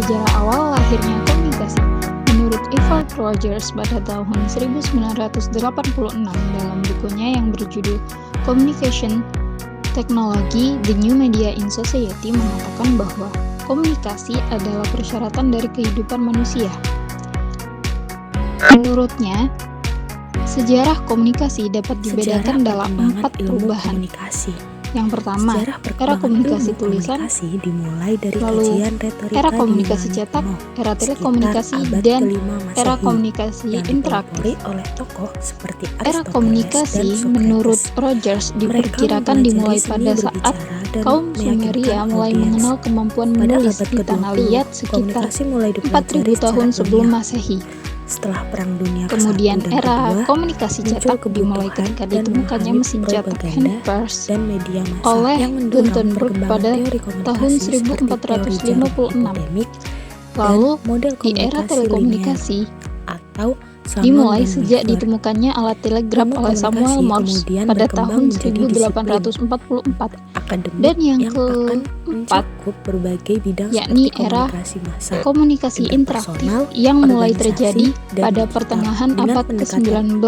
sejarah awal lahirnya komunikasi. Menurut Evert Rogers pada tahun 1986 dalam bukunya yang berjudul Communication Technology, The New Media in Society mengatakan bahwa komunikasi adalah persyaratan dari kehidupan manusia. Menurutnya, sejarah komunikasi dapat dibedakan dalam 4 perubahan. Yang pertama, era komunikasi tulisan, dimulai dari lalu kajian retorika era komunikasi cetak, era telekomunikasi, dan era komunikasi interaktif. Oleh tokoh seperti Era Aristoteles komunikasi dan Socrates. menurut Rogers diperkirakan dimulai pada saat kaum Sumeria mulai mengenal kemampuan menulis di tanah liat sekitar 4.000 tahun sebelum Masehi. Setelah Perang Dunia Kemudian ke-1 dan era kedua, komunikasi cetak dimulai ketika ditemukannya mesin cetak hand press dan media massa oleh yang mendorong Gutenberg perkembangan pada teori komunikasi tahun seperti teori jarum 1456. epidemik Lalu dan model di era komunikasi telekomunikasi linear atau Shannon dimulai dan sejak Weaver. ditemukannya alat telegraf Ilmu oleh Samuel komunikasi Morse kemudian pada berkembang tahun menjadi 1844. akademik Dan yang akan keempat, mencakup berbagai bidang yakni seperti era komunikasi massa, komunikasi interaktif interpersonal, yang mulai organisasi, terjadi dan pada digital pertengahan dengan abad pendekatan ke-19,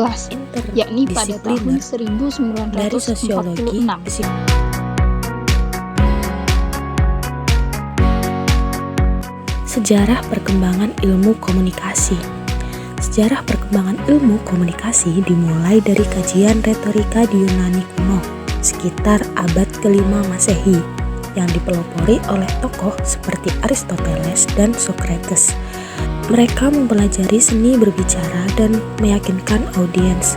yakni pada tahun interdisipliner dari sosiologi, 1946. Sejarah perkembangan ilmu komunikasi. Sejarah perkembangan ilmu komunikasi dimulai dari kajian retorika di Yunani kuno sekitar abad ke-5 Masehi yang dipelopori oleh tokoh seperti Aristoteles dan Socrates. Mereka mempelajari seni berbicara dan meyakinkan audiens.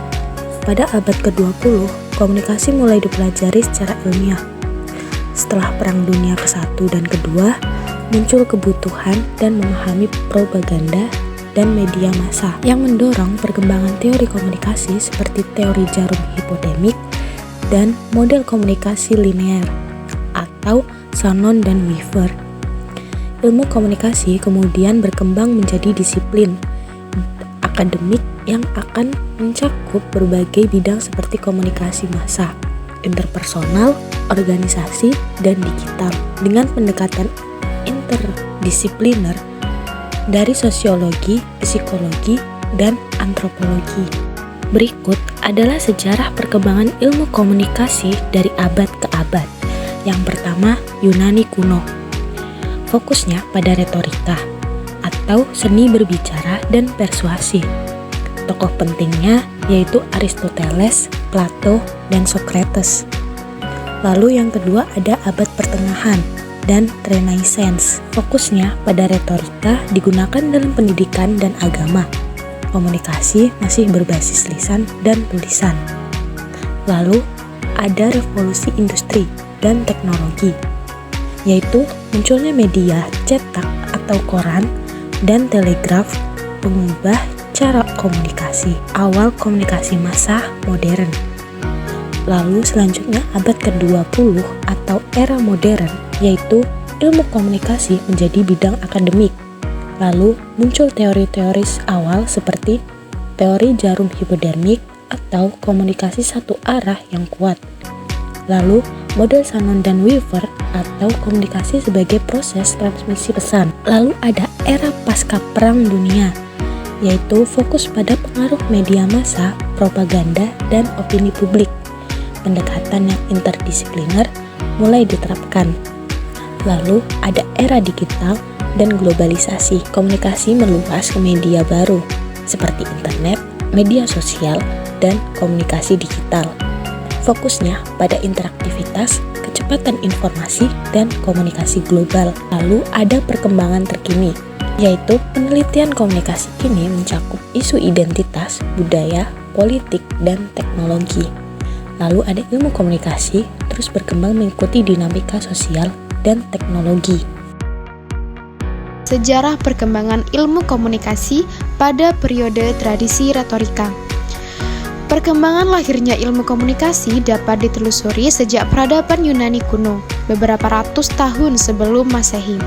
Pada abad ke-20, komunikasi mulai dipelajari secara ilmiah. Setelah Perang Dunia ke-1 dan kedua, muncul kebutuhan dan memahami propaganda dan media massa yang mendorong perkembangan teori komunikasi seperti teori jarum hipodemik dan model komunikasi linear atau Shannon dan Weaver. Ilmu komunikasi kemudian berkembang menjadi disiplin akademik yang akan mencakup berbagai bidang seperti komunikasi massa, interpersonal, organisasi, dan digital dengan pendekatan interdisipliner dari sosiologi, psikologi, dan antropologi. Berikut adalah sejarah perkembangan ilmu komunikasi dari abad ke abad. Yang pertama, Yunani kuno. Fokusnya pada retorika atau seni berbicara dan persuasi. Tokoh pentingnya yaitu Aristoteles, Plato, dan Socrates. Lalu yang kedua ada abad pertengahan dan Renaissance. Fokusnya pada retorika digunakan dalam pendidikan dan agama. Komunikasi masih berbasis lisan dan tulisan. Lalu ada revolusi industri dan teknologi, yaitu munculnya media cetak atau koran dan telegraf mengubah cara komunikasi. Awal komunikasi massa modern. Lalu selanjutnya abad ke-20 atau era modern, yaitu ilmu komunikasi menjadi bidang akademik. Lalu muncul teori-teori awal seperti teori jarum hipodermik atau komunikasi satu arah yang kuat. Lalu model Shannon dan Weaver atau komunikasi sebagai proses transmisi pesan. Lalu ada era pasca Perang Dunia, yaitu fokus pada pengaruh media massa, propaganda, dan opini publik. Pendekatan yang interdisipliner mulai diterapkan. Lalu ada era digital dan globalisasi. Komunikasi meluas ke media baru seperti internet, media sosial, dan komunikasi digital. Fokusnya pada interaktivitas, kecepatan informasi, dan komunikasi global. Lalu ada perkembangan terkini, yaitu penelitian komunikasi kini mencakup isu identitas, budaya, politik, dan teknologi. Lalu ada ilmu komunikasi terus berkembang mengikuti dinamika sosial dan teknologi. Sejarah perkembangan ilmu komunikasi pada periode tradisi retorika. Perkembangan lahirnya ilmu komunikasi dapat ditelusuri sejak peradaban Yunani kuno, beberapa ratus tahun sebelum Masehi.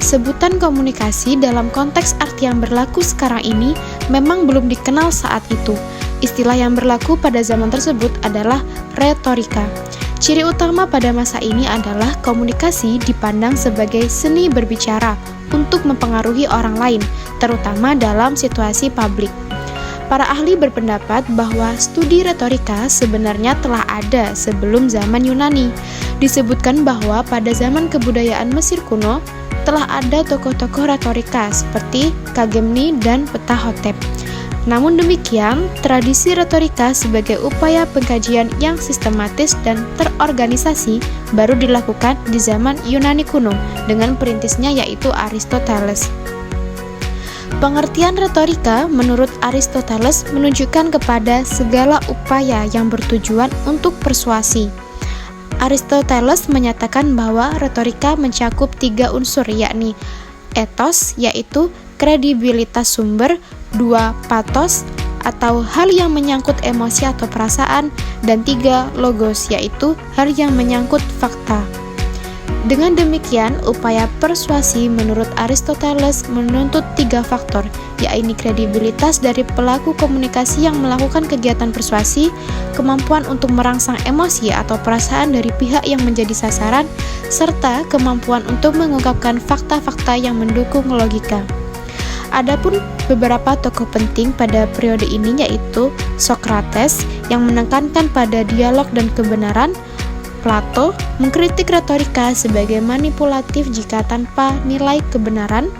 Sebutan komunikasi dalam konteks arti yang berlaku sekarang ini memang belum dikenal saat itu. Istilah yang berlaku pada zaman tersebut adalah retorika. Ciri utama pada masa ini adalah komunikasi dipandang sebagai seni berbicara untuk mempengaruhi orang lain, terutama dalam situasi publik. Para ahli berpendapat bahwa studi retorika sebenarnya telah ada sebelum zaman Yunani. Disebutkan bahwa pada zaman kebudayaan Mesir kuno telah ada tokoh-tokoh retorika seperti Kagemni dan Ptahhotep. Namun demikian, tradisi retorika sebagai upaya pengkajian yang sistematis dan terorganisasi baru dilakukan di zaman Yunani kuno dengan perintisnya yaitu Aristoteles. Pengertian retorika menurut Aristoteles menunjukkan kepada segala upaya yang bertujuan untuk persuasi. Aristoteles menyatakan bahwa retorika mencakup 3 unsur yakni ethos yaitu kredibilitas sumber, 2 pathos atau hal yang menyangkut emosi atau perasaan, dan 3 logos yaitu hal yang menyangkut fakta. Dengan demikian, upaya persuasi menurut Aristoteles menuntut 3 faktor, yakni kredibilitas dari pelaku komunikasi yang melakukan kegiatan persuasi, kemampuan untuk merangsang emosi atau perasaan dari pihak yang menjadi sasaran, serta kemampuan untuk mengungkapkan fakta-fakta yang mendukung logika. Adapun beberapa tokoh penting pada periode ini yaitu Socrates yang menekankan pada dialog dan kebenaran, Plato mengkritik retorika sebagai manipulatif jika tanpa nilai kebenaran,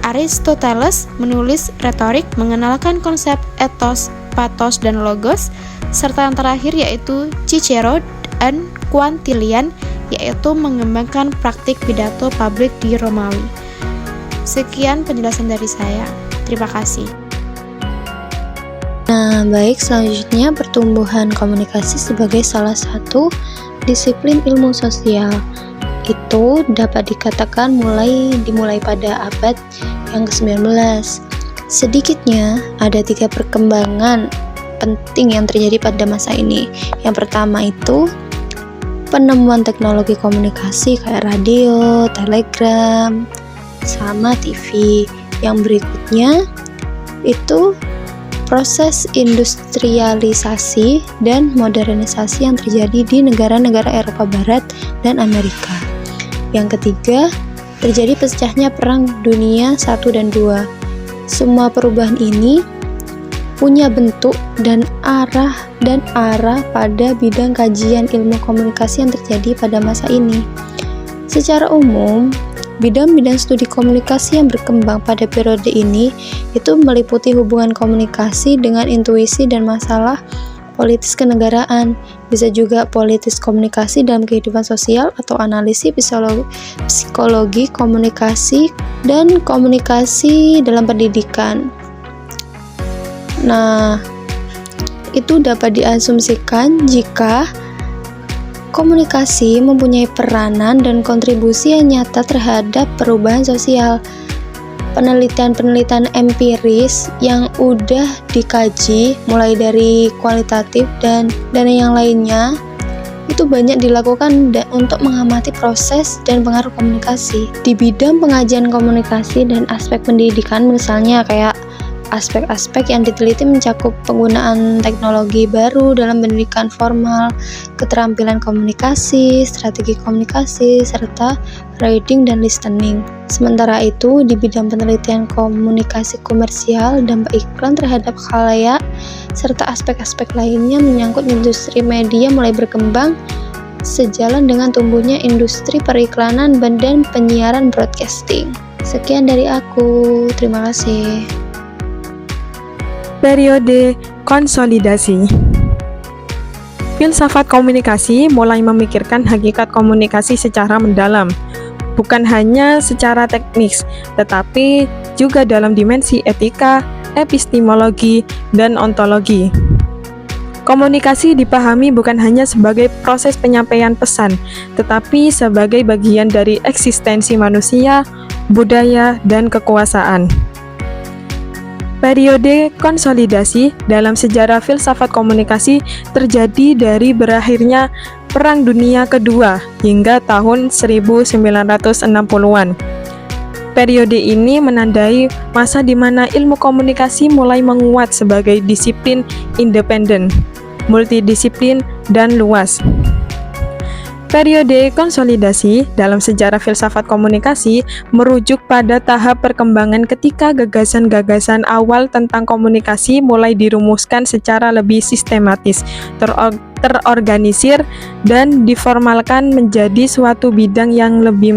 Aristoteles menulis retorik mengenalkan konsep ethos, pathos, dan logos, serta yang terakhir yaitu Cicero dan Quintilian yaitu mengembangkan praktik pidato publik di Romawi. Sekian penjelasan dari saya. Terima kasih. Nah, baik, selanjutnya pertumbuhan komunikasi sebagai salah satu disiplin ilmu sosial itu dapat dikatakan dimulai pada abad yang ke-19. Sedikitnya ada 3 perkembangan penting yang terjadi pada masa ini. Yang pertama itu penemuan teknologi komunikasi kayak radio, telegram, sama TV. Yang berikutnya itu proses industrialisasi dan modernisasi yang terjadi di negara-negara Eropa Barat dan Amerika. Yang ketiga, terjadi pecahnya Perang Dunia I dan II. Semua perubahan ini punya bentuk dan arah pada bidang kajian ilmu komunikasi yang terjadi pada masa ini. Secara umum, bidang-bidang studi komunikasi yang berkembang pada periode ini itu meliputi hubungan komunikasi dengan intuisi dan masalah politis kenegaraan, bisa juga politis komunikasi dalam kehidupan sosial atau analisis psikologi komunikasi dan komunikasi dalam pendidikan. Nah, itu dapat diasumsikan jika komunikasi mempunyai peranan dan kontribusi yang nyata terhadap perubahan sosial. Penelitian-penelitian empiris yang udah dikaji mulai dari kualitatif dan yang lainnya itu banyak dilakukan untuk mengamati proses dan pengaruh komunikasi. Di bidang pengajian komunikasi dan aspek pendidikan misalnya kayak aspek-aspek yang diteliti mencakup penggunaan teknologi baru dalam pendidikan formal, keterampilan komunikasi, strategi komunikasi, serta reading dan listening. Sementara itu, di bidang penelitian komunikasi komersial, dampak iklan terhadap khalayak, serta aspek-aspek lainnya menyangkut industri media mulai berkembang sejalan dengan tumbuhnya industri periklanan dan penyiaran broadcasting. Sekian dari aku, terima kasih. Periode konsolidasi. Filsafat komunikasi mulai memikirkan hakikat komunikasi secara mendalam, bukan hanya secara teknis, tetapi juga dalam dimensi etika, epistemologi, dan ontologi. Komunikasi dipahami bukan hanya sebagai proses penyampaian pesan, tetapi sebagai bagian dari eksistensi manusia, budaya, dan kekuasaan. Periode konsolidasi dalam sejarah filsafat komunikasi terjadi dari berakhirnya Perang Dunia Kedua hingga tahun 1960-an. Periode ini menandai masa di mana ilmu komunikasi mulai menguat sebagai disiplin independen, multidisiplin, dan luas. Periode konsolidasi dalam sejarah filsafat komunikasi merujuk pada tahap perkembangan ketika gagasan-gagasan awal tentang komunikasi mulai dirumuskan secara lebih sistematis, terorganisir, dan diformalkan menjadi suatu bidang yang lebih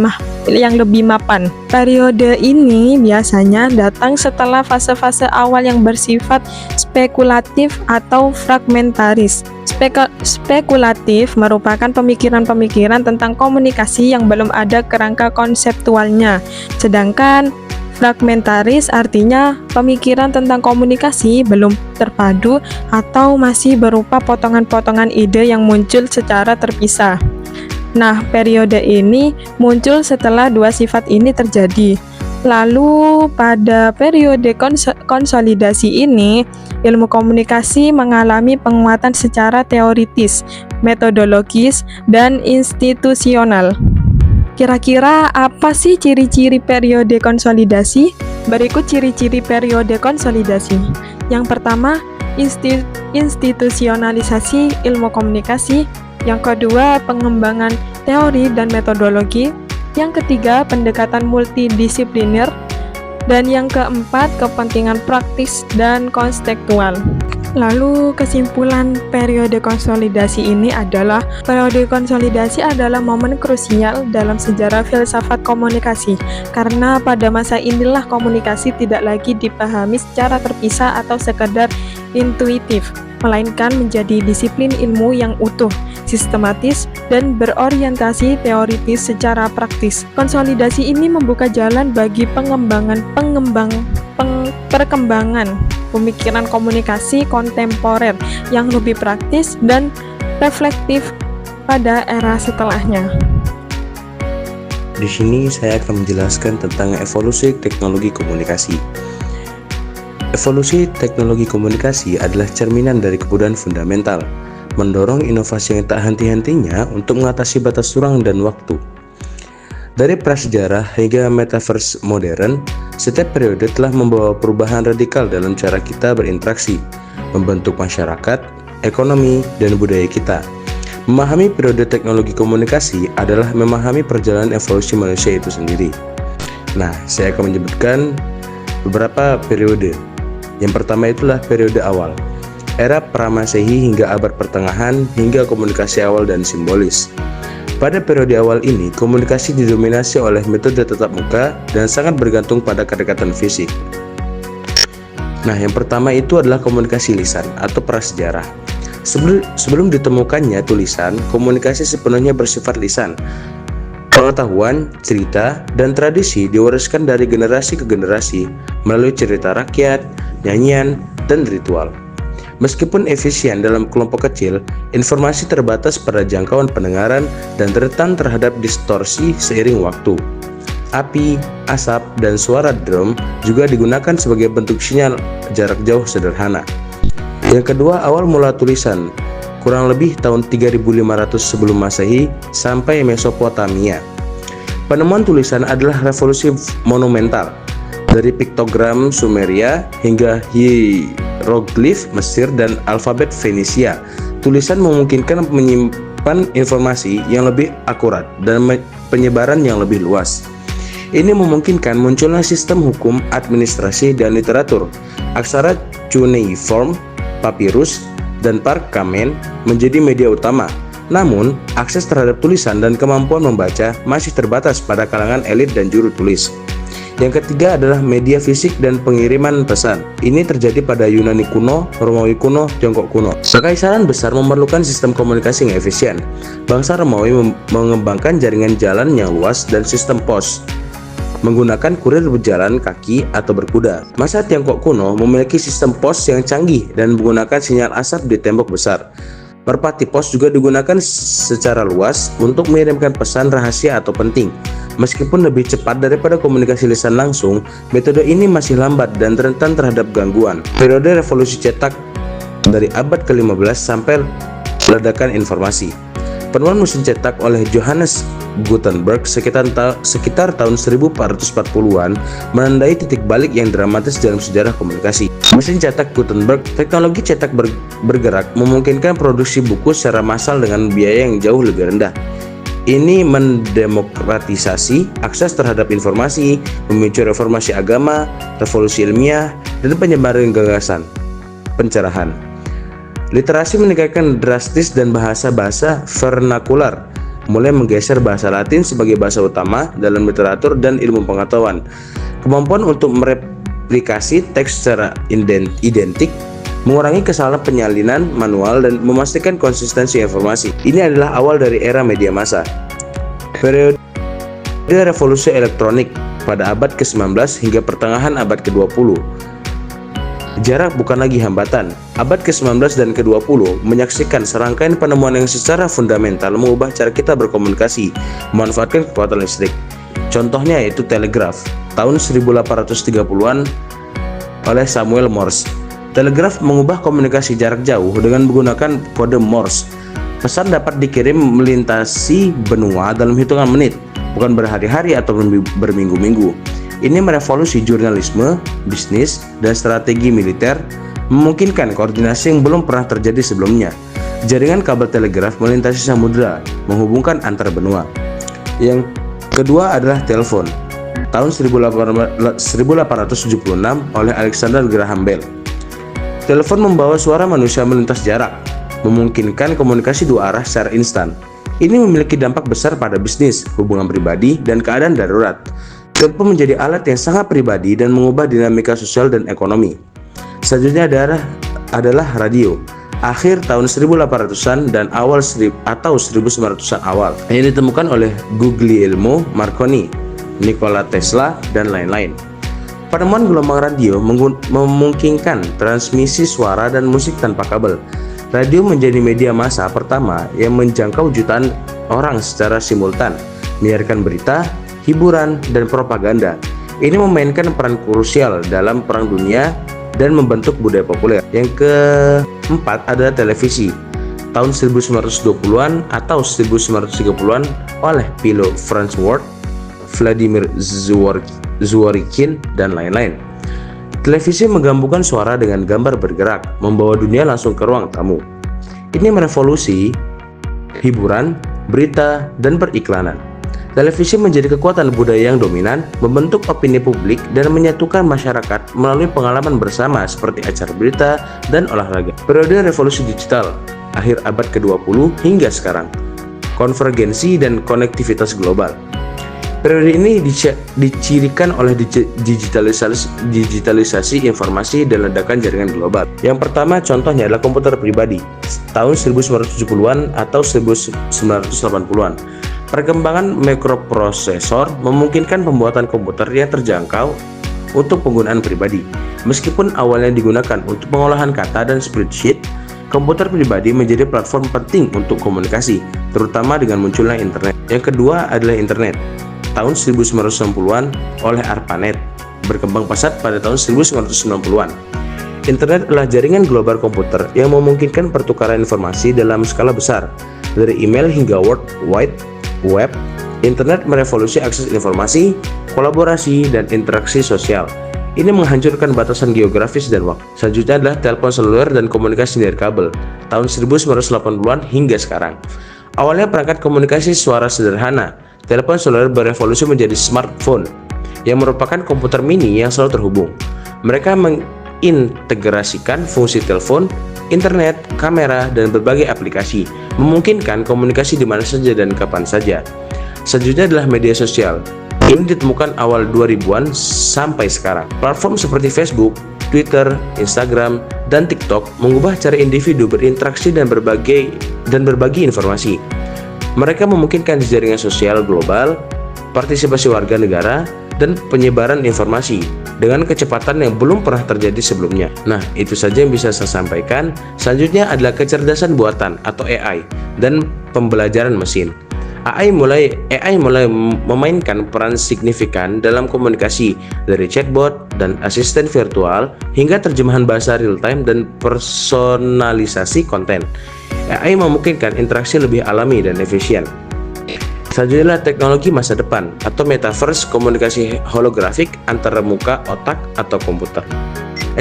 mapan. Periode ini biasanya datang setelah fase-fase awal yang bersifat spekulatif atau fragmentaris. Spekulatif merupakan pemikiran-pemikiran tentang komunikasi yang belum ada kerangka konseptualnya, sedangkan fragmentaris artinya pemikiran tentang komunikasi belum terpadu atau masih berupa potongan-potongan ide yang muncul secara terpisah. Nah, periode ini muncul setelah dua sifat ini terjadi. Lalu pada periode konsolidasi ini, ilmu komunikasi mengalami penguatan secara teoritis, metodologis, dan institusional. Kira-kira apa sih ciri-ciri periode konsolidasi? Berikut ciri-ciri periode konsolidasi. Yang pertama, institusionalisasi ilmu komunikasi. Yang kedua, pengembangan teori dan metodologi. Yang ketiga, pendekatan multidisipliner. Dan yang keempat, kepentingan praktis dan konstektual. Lalu kesimpulan periode konsolidasi ini adalah periode konsolidasi adalah momen krusial dalam sejarah filsafat komunikasi, karena pada masa inilah komunikasi tidak lagi dipahami secara terpisah atau sekedar intuitif, melainkan menjadi disiplin ilmu yang utuh, sistematis, dan berorientasi teoritis secara praktis. Konsolidasi ini membuka jalan bagi perkembangan pemikiran komunikasi kontemporer yang lebih praktis dan reflektif pada era setelahnya. Di sini saya akan menjelaskan tentang evolusi teknologi komunikasi. Evolusi teknologi komunikasi adalah cerminan dari kebutuhan fundamental, mendorong inovasi yang tak henti-hentinya untuk mengatasi batas ruang dan waktu. Dari prasejarah hingga metaverse modern, setiap periode telah membawa perubahan radikal dalam cara kita berinteraksi, membentuk masyarakat, ekonomi, dan budaya kita. Memahami periode teknologi komunikasi adalah memahami perjalanan evolusi manusia itu sendiri. Nah, saya akan menyebutkan beberapa periode. Yang pertama itulah periode awal, era pra-Masehi hingga abad pertengahan hingga komunikasi awal dan simbolis. Pada periode awal ini, komunikasi didominasi oleh metode tatap muka dan sangat bergantung pada kedekatan fisik. Nah, yang pertama itu adalah komunikasi lisan atau prasejarah. Sebelum ditemukannya tulisan, komunikasi sepenuhnya bersifat lisan. Pengetahuan, cerita, dan tradisi diwariskan dari generasi ke generasi melalui cerita rakyat, nyanyian, dan ritual. Meskipun efisien dalam kelompok kecil, informasi terbatas pada jangkauan pendengaran dan rentan terhadap distorsi seiring waktu. Api, asap, dan suara drum juga digunakan sebagai bentuk sinyal jarak jauh sederhana. Yang kedua, awal mula tulisan, kurang lebih tahun 3500 sebelum Masehi sampai Mesopotamia. Penemuan tulisan adalah revolusi monumental. Dari piktogram Sumeria hingga hieroglif Mesir dan alfabet Fenisia, tulisan memungkinkan menyimpan informasi yang lebih akurat dan penyebaran yang lebih luas. Ini memungkinkan munculnya sistem hukum, administrasi, dan literatur. Aksara cuneiform, papirus, dan parkamen menjadi media utama. Namun, akses terhadap tulisan dan kemampuan membaca masih terbatas pada kalangan elit dan juru tulis. Yang ketiga adalah media fisik dan pengiriman pesan. Ini terjadi pada Yunani kuno, Romawi kuno, Tiongkok kuno. Kekaisaran besar memerlukan sistem komunikasi yang efisien. Bangsa Romawi mengembangkan jaringan jalan yang luas dan sistem pos, menggunakan kurir berjalan kaki atau berkuda. Masa Tiongkok kuno memiliki sistem pos yang canggih dan menggunakan sinyal asap di tembok besar. Merpati pos juga digunakan secara luas untuk mengirimkan pesan rahasia atau penting. Meskipun lebih cepat daripada komunikasi lisan langsung, metode ini masih lambat dan rentan terhadap gangguan. Periode revolusi cetak dari abad ke-15 sampai ledakan informasi. Penemuan mesin cetak oleh Johannes Gutenberg sekitar tahun 1440-an menandai titik balik yang dramatis dalam sejarah komunikasi. Mesin cetak Gutenberg, teknologi cetak bergerak memungkinkan produksi buku secara massal dengan biaya yang jauh lebih rendah. Ini mendemokratisasi akses terhadap informasi, memicu reformasi agama, revolusi ilmiah, dan penyebaran gagasan pencerahan. Literasi meningkatkan drastis dan bahasa-bahasa vernakular mulai menggeser bahasa Latin sebagai bahasa utama dalam literatur dan ilmu pengetahuan. Kemampuan untuk mereplikasi teks secara identik, mengurangi kesalahan penyalinan manual, dan memastikan konsistensi informasi. Ini adalah awal dari era media massa. Periode revolusi elektronik pada abad ke-19 hingga pertengahan abad ke-20. Jarak bukan lagi hambatan. Abad ke-19 dan ke-20 menyaksikan serangkaian penemuan yang secara fundamental mengubah cara kita berkomunikasi, memanfaatkan kekuatan listrik. Contohnya yaitu telegraf, tahun 1830-an oleh Samuel Morse. Telegraf mengubah komunikasi jarak jauh dengan menggunakan kode Morse. Pesan dapat dikirim melintasi benua dalam hitungan menit, bukan berhari-hari atau berminggu-minggu. Ini merevolusi jurnalisme, bisnis, dan strategi militer, memungkinkan koordinasi yang belum pernah terjadi sebelumnya. Jaringan kabel telegraf melintasi samudera, menghubungkan antar benua. Yang kedua adalah telepon, tahun 1876 oleh Alexander Graham Bell. Telepon membawa suara manusia melintas jarak, memungkinkan komunikasi dua arah secara instan. Ini memiliki dampak besar pada bisnis, hubungan pribadi, dan keadaan darurat. Telepon menjadi alat yang sangat pribadi dan mengubah dinamika sosial dan ekonomi. Selanjutnya adalah radio, akhir tahun 1800-an dan awal 1900-an awal, yang ditemukan oleh Guglielmo Marconi, Nikola Tesla, dan lain-lain. Penemuan gelombang radio memungkinkan transmisi suara dan musik tanpa kabel. Radio menjadi media massa pertama yang menjangkau jutaan orang secara simultan, menyiarkan berita, hiburan, dan propaganda. Ini memainkan peran krusial dalam Perang Dunia dan membentuk budaya populer. Yang keempat adalah televisi, tahun 1920-an atau 1930-an oleh Philo Farnsworth, Vladimir Zworykin, dan lain-lain. Televisi menggabungkan suara dengan gambar bergerak, membawa dunia langsung ke ruang tamu. Ini merevolusi hiburan, berita, dan periklanan. Televisi menjadi kekuatan budaya yang dominan, membentuk opini publik, dan menyatukan masyarakat melalui pengalaman bersama seperti acara berita dan olahraga. Periode revolusi digital, akhir abad ke-20 hingga sekarang. Konvergensi dan konektivitas global. Periode ini dicirikan oleh digitalisasi informasi dan ledakan jaringan global. Yang pertama contohnya adalah komputer pribadi, tahun 1970-an atau 1980-an. Perkembangan mikroprosesor memungkinkan pembuatan komputer yang terjangkau untuk penggunaan pribadi. Meskipun awalnya digunakan untuk pengolahan kata dan spreadsheet, komputer pribadi menjadi platform penting untuk komunikasi, terutama dengan munculnya internet. Yang kedua adalah internet, tahun 1990-an oleh ARPANET, berkembang pesat pada tahun 1990-an. Internet adalah jaringan global komputer yang memungkinkan pertukaran informasi dalam skala besar, dari email hingga World Wide Web. Internet merevolusi akses informasi, kolaborasi, dan interaksi sosial. Ini menghancurkan batasan geografis dan waktu. Selanjutnya adalah telepon seluler dan komunikasi nirkabel, tahun 1980-an hingga sekarang. Awalnya perangkat komunikasi suara sederhana, telepon seluler berevolusi menjadi smartphone, yang merupakan komputer mini yang selalu terhubung. Mereka mengintegrasikan fungsi telepon, internet, kamera, dan berbagai aplikasi, memungkinkan komunikasi di mana saja dan kapan saja. Selanjutnya adalah media sosial. Ini ditemukan awal 2000-an sampai sekarang. Platform seperti Facebook, Twitter, Instagram, dan TikTok mengubah cara individu berinteraksi dan berbagi informasi. Mereka memungkinkan jaringan sosial global, partisipasi warga negara, dan penyebaran informasi dengan kecepatan yang belum pernah terjadi sebelumnya. Nah, itu saja yang bisa saya sampaikan. Selanjutnya adalah kecerdasan buatan atau AI dan pembelajaran mesin. AI mulai memainkan peran signifikan dalam komunikasi, dari chatbot dan asisten virtual hingga terjemahan bahasa real-time dan personalisasi konten. AI memungkinkan interaksi lebih alami dan efisien. Selanjutnya adalah teknologi masa depan atau metaverse, komunikasi holografik antara muka, otak, atau komputer.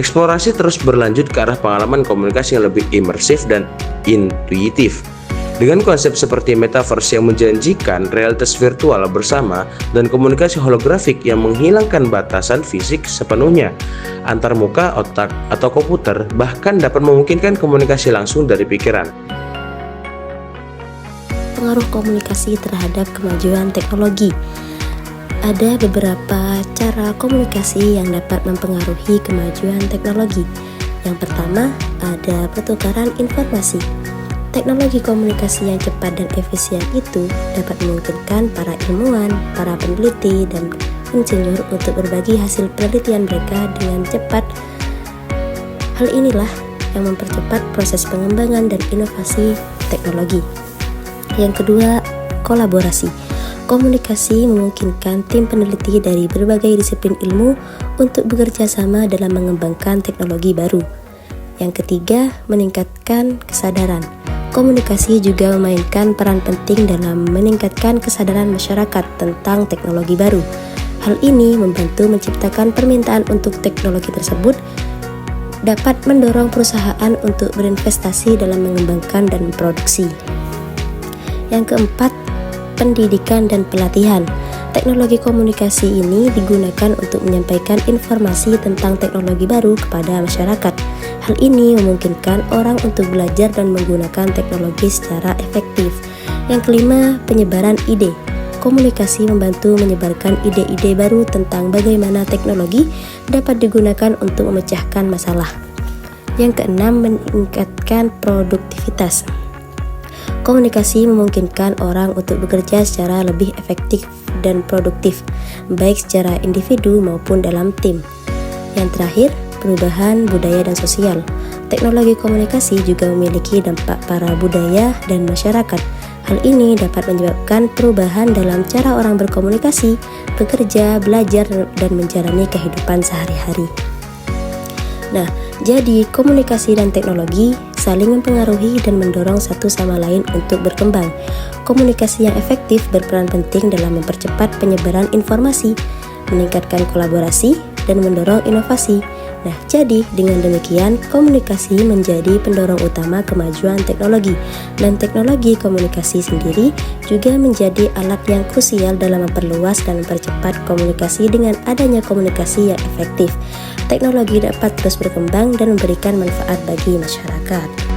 Eksplorasi terus berlanjut ke arah pengalaman komunikasi yang lebih imersif dan intuitif. Dengan konsep seperti metaverse yang menjanjikan realitas virtual bersama dan komunikasi holografik yang menghilangkan batasan fisik sepenuhnya antar muka, otak, atau komputer, bahkan dapat memungkinkan komunikasi langsung dari pikiran. Pengaruh komunikasi terhadap kemajuan teknologi. Ada beberapa cara komunikasi yang dapat mempengaruhi kemajuan teknologi. Yang pertama, ada pertukaran informasi. Teknologi komunikasi yang cepat dan efisien itu dapat memungkinkan para ilmuwan, para peneliti, dan insinyur untuk berbagi hasil penelitian mereka dengan cepat. Hal inilah yang mempercepat proses pengembangan dan inovasi teknologi. Yang kedua, kolaborasi. Komunikasi memungkinkan tim peneliti dari berbagai disiplin ilmu untuk bekerja sama dalam mengembangkan teknologi baru. Yang ketiga, meningkatkan kesadaran. Komunikasi juga memainkan peran penting dalam meningkatkan kesadaran masyarakat tentang teknologi baru. Hal ini membantu menciptakan permintaan untuk teknologi tersebut, dapat mendorong perusahaan untuk berinvestasi dalam mengembangkan dan memproduksi. Yang keempat, pendidikan dan pelatihan. Teknologi komunikasi ini digunakan untuk menyampaikan informasi tentang teknologi baru kepada masyarakat. Hal ini memungkinkan orang untuk belajar dan menggunakan teknologi secara efektif. Yang kelima, penyebaran ide. Komunikasi membantu menyebarkan ide-ide baru tentang bagaimana teknologi dapat digunakan untuk memecahkan masalah. Yang keenam, meningkatkan produktivitas. Komunikasi memungkinkan orang untuk bekerja secara lebih efektif dan produktif, baik secara individu maupun dalam tim. Yang terakhir, perubahan budaya dan sosial. Teknologi komunikasi juga memiliki dampak pada budaya dan masyarakat. Hal ini dapat menyebabkan perubahan dalam cara orang berkomunikasi, bekerja, belajar, dan menjalani kehidupan sehari-hari. Nah, jadi komunikasi dan teknologi saling mempengaruhi dan mendorong satu sama lain untuk berkembang. Komunikasi yang efektif berperan penting dalam mempercepat penyebaran informasi, meningkatkan kolaborasi, dan mendorong inovasi. Nah, jadi dengan demikian komunikasi menjadi pendorong utama kemajuan teknologi, dan teknologi komunikasi sendiri juga menjadi alat yang krusial dalam memperluas dan mempercepat komunikasi. Dengan adanya komunikasi yang efektif, teknologi dapat terus berkembang dan memberikan manfaat bagi masyarakat.